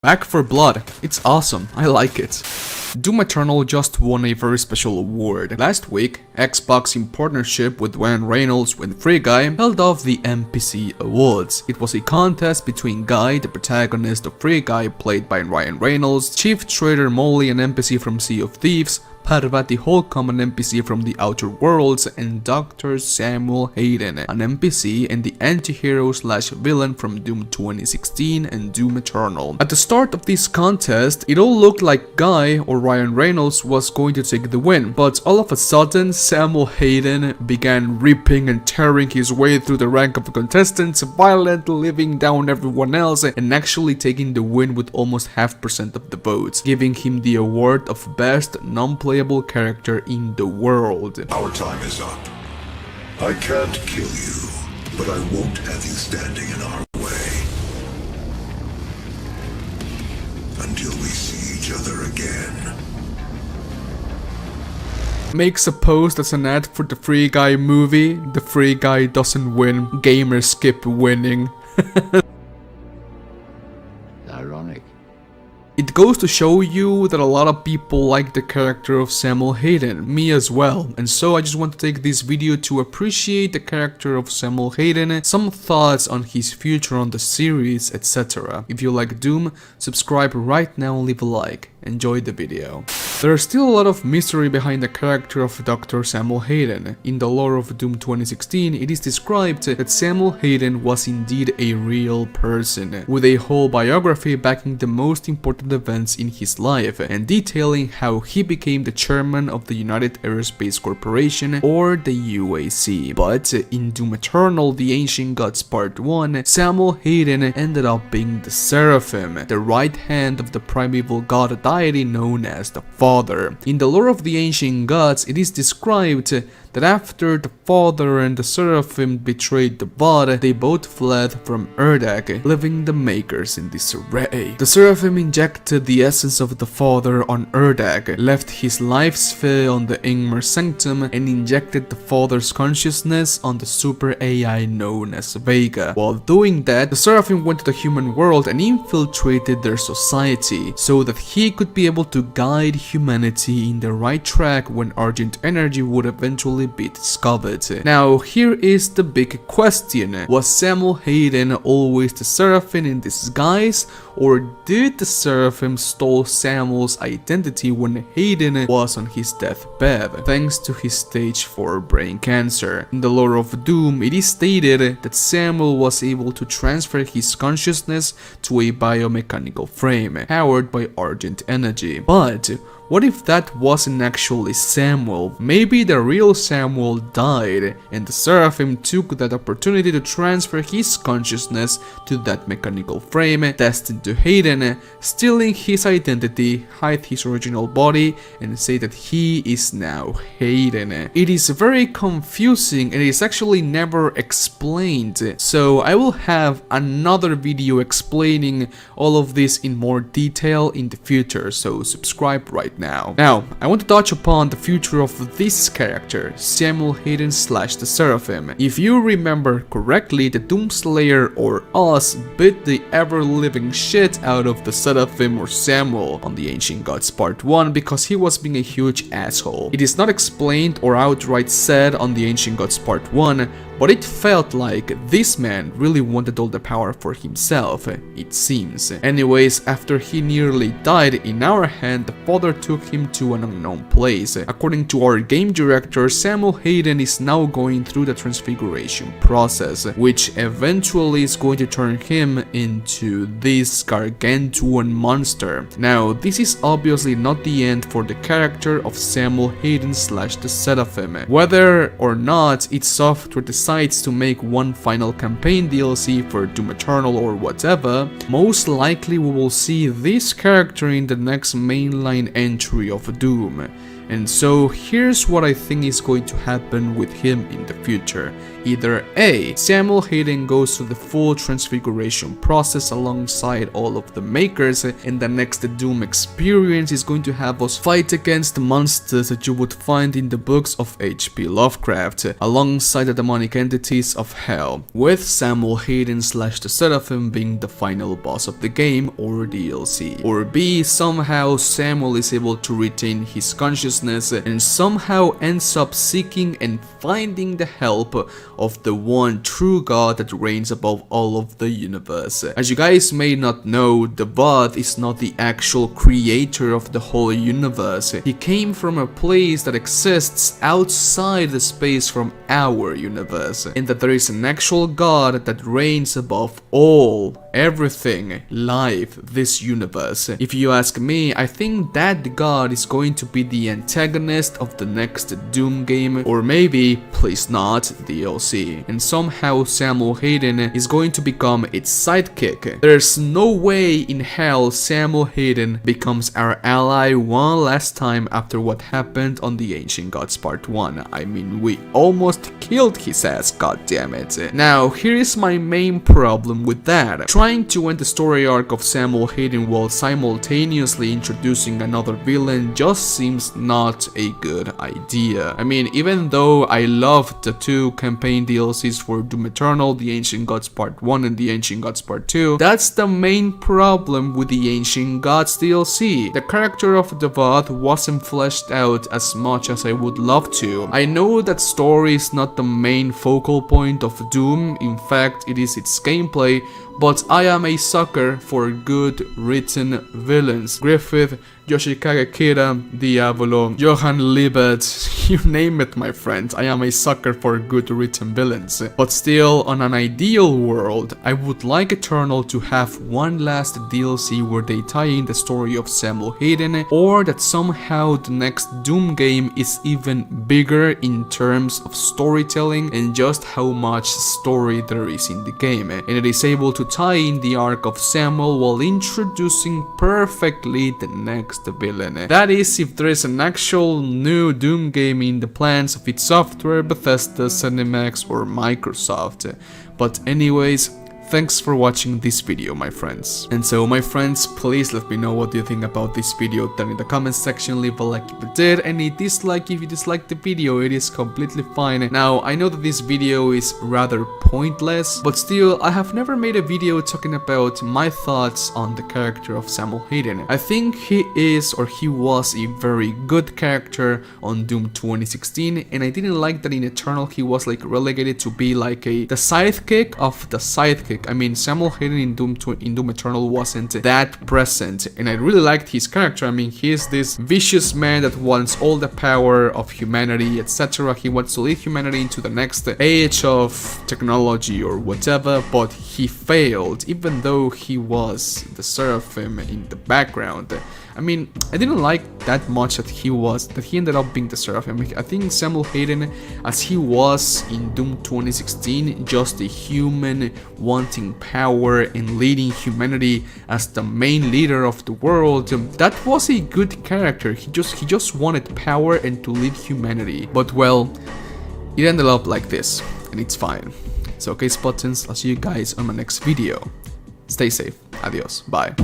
Back for Blood. It's awesome. I like it. Doom Eternal just won a very special award. Last week, Xbox in partnership with Ryan Reynolds and Free Guy held off the NPC Awards. It was a contest between Guy, the protagonist of Free Guy played by Ryan Reynolds, Chief Trader Molly, an NPC from Sea of Thieves, Parvati Holcomb, an NPC from The Outer Worlds, and Dr. Samuel Hayden, an NPC and the anti-hero slash villain from Doom 2016 and Doom Eternal. At the start of this contest, it all looked like Guy or Ryan Reynolds was going to take the win, but all of a sudden Samuel Hayden began ripping and tearing his way through the rank of contestants, violently living down everyone else and actually taking the win with almost 0.5% of the votes, giving him the award of best non-playable character in the world. Our time is up. I can't kill you, but I won't have you standing in our way. Until we see each other again. Makes a post as an ad for the Free Guy movie. The Free Guy doesn't win, gamers skip winning. Ironic. It goes to show you that a lot of people like the character of Samuel Hayden, me as well, and so I just want to take this video to appreciate the character of Samuel Hayden, some thoughts on his future on the series, etc. If you like Doom, subscribe right now and leave a like. Enjoy the video. There is still a lot of mystery behind the character of Dr. Samuel Hayden. In the lore of Doom 2016, it is described that Samuel Hayden was indeed a real person, with a whole biography backing the most important events in his life, and detailing how he became the chairman of the United Aerospace Corporation, or the UAC. But in Doom Eternal, the Ancient Gods Part 1, Samuel Hayden ended up being the Seraphim, the right hand of the primeval god deity known as the Father. In the lore of the Ancient Gods, it is described that after the Father and the Seraphim betrayed the God, they both fled from Urdak, leaving the Makers in disarray. The Seraphim injected the essence of the Father on Urdak, left his life sphere on the Ingmar Sanctum, and injected the Father's consciousness on the super AI known as Vega. While doing that, the Seraphim went to the human world and infiltrated their society, so that he could be able to guide humanity in the right track when Argent Energy would eventually be discovered. Now, here is the big question. Was Samuel Hayden always the Seraphim in disguise, or did the Seraphim stole Samuel's identity when Hayden was on his deathbed, thanks to his stage 4 brain cancer? In the lore of Doom, it is stated that Samuel was able to transfer his consciousness to a biomechanical frame, powered by Argent Energy. But what if that wasn't actually Samuel? Maybe the real Samuel died, and the Seraphim took that opportunity to transfer his consciousness to that mechanical frame destined to Hayden, stealing his identity, hide his original body, and say that he is now Hayden. It is very confusing and it is actually never explained, so I will have another video explaining all of this in more detail in the future, so subscribe right now. Now, I want to touch upon the future of this character, Samuel Hayden slash the Seraphim. If you remember correctly, the Doomslayer or Oz bit the ever-living shit out of the Seraphim or Samuel on the Ancient Gods Part 1 because he was being a huge asshole. It is not explained or outright said on the Ancient Gods Part 1, but it felt like this man really wanted all the power for himself, it seems. Anyways, after he nearly died in our hand, the Father took him to an unknown place. According to our game director, Samuel Hayden is now going through the transfiguration process, which eventually is going to turn him into this gargantuan monster. Now, this is obviously not the end for the character of Samuel Hayden slash the Seraphim. Whether or not its software decides to make one final campaign DLC for Doom Eternal or whatever, most likely we will see this character in the next mainline entry of Doom. And so here's what I think is going to happen with him in the future. Either A, Samuel Hayden goes through the full transfiguration process alongside all of the makers, and the next Doom experience is going to have us fight against the monsters that you would find in the books of H.P. Lovecraft, alongside the demonic entities of hell, with Samuel Hayden / the Seraphim being the final boss of the game or DLC. Or B, somehow Samuel is able to retain his consciousness and somehow ends up seeking and finding the help of the one true God that reigns above all of the universe. As you guys may not know, the God is not the actual creator of the whole universe. He came from a place that exists outside the space from our universe, and that there is an actual God that reigns above all, everything, life, this universe. If you ask me, I think that God is going to be the antagonist of the next Doom game, or maybe, please not, DLC. And somehow Samuel Hayden is going to become its sidekick. There's no way in hell Samuel Hayden becomes our ally one last time after what happened on the Ancient Gods Part 1. I mean, we almost killed his ass, goddammit. Now, here is my main problem with that. Trying to end the story arc of Samuel Hayden while simultaneously introducing another villain just seems not a good idea. I mean, even though I loved the two campaign DLCs for Doom Eternal, the Ancient Gods Part 1 and the Ancient Gods Part 2, that's the main problem with the Ancient Gods DLC. The character of the God wasn't fleshed out as much as I would love to. I know that story is not the main focal point of Doom, in fact it is its gameplay, but I am a sucker for good written villains. Griffith, Yoshikage Kira, Diavolo, Johann Libet, you name it my friend, I am a sucker for good written villains. But still, on an ideal world, I would like Eternal to have one last DLC where they tie in the story of Samuel Hayden, or that somehow the next Doom game is even bigger in terms of storytelling and just how much story there is in the game, and it is able to tie in the arc of Samuel while introducing perfectly the next villain. That is, if there is an actual new Doom game in the plans of its software, Bethesda, ZeniMax or Microsoft. But anyways, thanks for watching this video, my friends. And so, my friends, please let me know what you think about this video down in the comment section. Leave a like if you did, and a dislike if you disliked the video. It is completely fine. Now, I know that this video is rather pointless, but still, I have never made a video talking about my thoughts on the character of Samuel Hayden. I think he is, or he was, a very good character on Doom 2016, and I didn't like that in Eternal he was like relegated to be like the sidekick of the sidekick. I mean, Samuel Hayden in Doom Eternal wasn't that present, and I really liked his character. I mean, he is this vicious man that wants all the power of humanity, etc. He wants to lead humanity into the next age of technology or whatever, but he failed, even though he was the Seraphim in the background. I mean, I didn't like that much that he ended up being the Seraphim. I think Samuel Hayden, as he was in Doom 2016, just a human wanting power and leading humanity as the main leader of the world, that was a good character. He just wanted power and to lead humanity. But well, it ended up like this, and it's fine. So okay, Spartans, I'll see you guys on my next video. Stay safe. Adios. Bye.